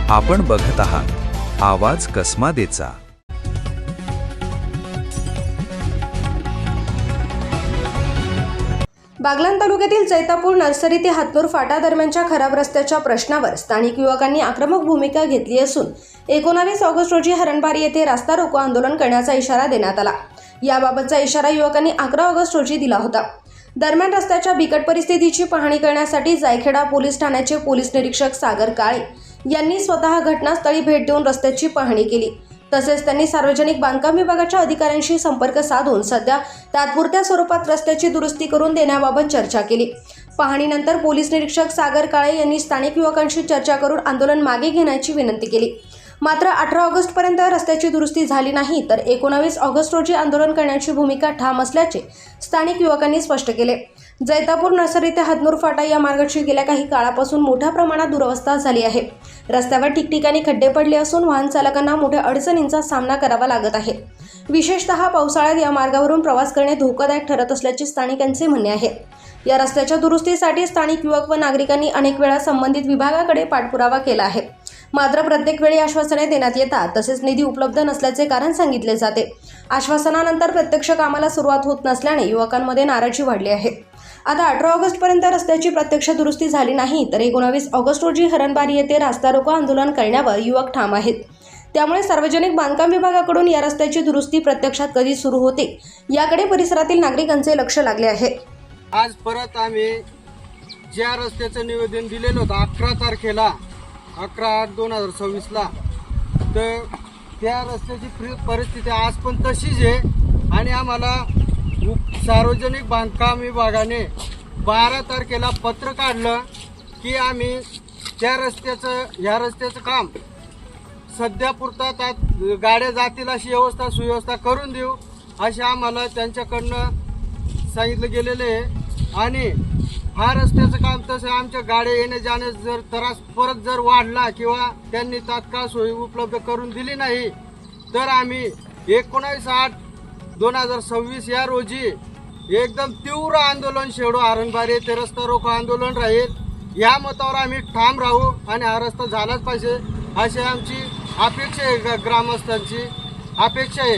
आपण बघत आहात आवाज कसमादेचा। बागलाण तालुक्यातील जैतापूर नर्सरी ते हातनूर फाटा दरम्यानच्या खराब रस्त्याच्या प्रश्नावर स्थानिक युवकांनी आक्रमक भूमिका घेतली असून 19 ऑगस्ट रोजी हरणबारी येथे रास्ता रोको आंदोलन करण्याचा इशारा देण्यात आला। याबाबतचा इशारा युवकांनी 11 ऑगस्ट रोजी दिला होता। दरम्यान रस्त्याच्या बिकट परिस्थितीची पाहणी करण्यासाठी जायखेडा पोलीस ठाण्याचे पोलीस निरीक्षक सागर काळे यांनी स्वतः घटनास्थळी भेट देऊन रस्त्याची पाहणी केली। तसेच त्यांनी सार्वजनिक बांधकाम विभागाच्या अधिकाऱ्यांशी संपर्क साधून सध्या तात्पुरत्या स्वरूपात रस्त्याची दुरुस्ती करून देण्याबाबत चर्चा केली। पाहणीनंतर पोलीस निरीक्षक सागर काळे यांनी स्थानिक युवकांशी चर्चा करून आंदोलन मागे घेण्याची विनंती केली। मात्र 18 ऑगस्ट पर्यंत रस्त्याची दुरुस्ती झाली नाही तर 19 ऑगस्ट रोजी आंदोलन करण्याची भूमिका ठाम असल्याचे स्थानिक युवकांनी स्पष्ट केले। जैतापूर नर्सरी ते हातनूर फाटा या मार्गाची गेल्या काही काळापासून मोठ्या प्रमाणात दुरवस्था झाली आहे। रस्त्यावर ठिकठिकाणी खड्डे पडले असून वाहन चालकांना मोठ्या अडचणींचा सामना करावा लागत आहे। विशेषतः पावसाळ्यात या मार्गावरून प्रवास करणे धोकादायक ठरत असल्याचे स्थानिकांचे म्हणणे आहे। या रस्त्याच्या दुरुस्तीसाठी स्थानिक युवक व नागरिकांनी अनेक वेळा संबंधित विभागाकडे पाठपुरावा केला आहे। मात्र प्रत्येक वेळी आश्वासने देण्यात येतात तसेच निधी उपलब्ध नसल्याचे कारण सांगितले जाते। आश्वासनानंतर प्रत्यक्ष कामाला सुरुवात होत नसल्याने युवकांमध्ये नाराजी वाढली आहे। आता 18 ऑगस्ट पर्यंत रस्त्याची प्रत्यक्ष दुरुस्ती झाली नाही तर 19 ऑगस्ट रोजी हरणबारी येथे रास्ता रोको आंदोलन करण्यावर युवक ठाम आहेत। त्यामुळे सार्वजनिक बांधकाम विभागाकडून या रस्त्याची दुरुस्ती प्रत्यक्षात कधी सुरू होते याकडे परिसरातील नागरिकांचे लक्ष लागले आहे। आज परत आम्ही ज्या रस्त्याचं निवेदन दिलेलं होतं 11 तारखेला 11/8/2026 ला, तर त्या रस्त्याची परिस्थिती आज पण तशीच आहे आणि आम्हाला सार्वजनिक बांधकाम विभागाने 12 तारखेला पत्र काढलं की आम्ही ह्या रस्त्याचं काम सध्या पुरता त्यात गाड्या जातील अशी सुव्यवस्था करून देऊ असे आम्हाला त्यांच्याकडनं सांगितलं गेलेलं आहे। आणि हा रस्त्याचं काम तसं आमच्या गाड्या येणे जाणे जर त्रास परत जर वाढला किंवा त्यांनी तात्काळ सोयी उपलब्ध करून दिली नाही तर आम्ही 19/8/2026 या रोजी एकदम तीव्र आंदोलन छेडू हरणबारी येथे रस्ता रोको आंदोलन राहील। या मतावर आम्ही ठाम राहू आणि हा रस्ता झालाच पाहिजे अशी आमची अपेक्षा आहे, ग्रामस्थांची अपेक्षा आहे।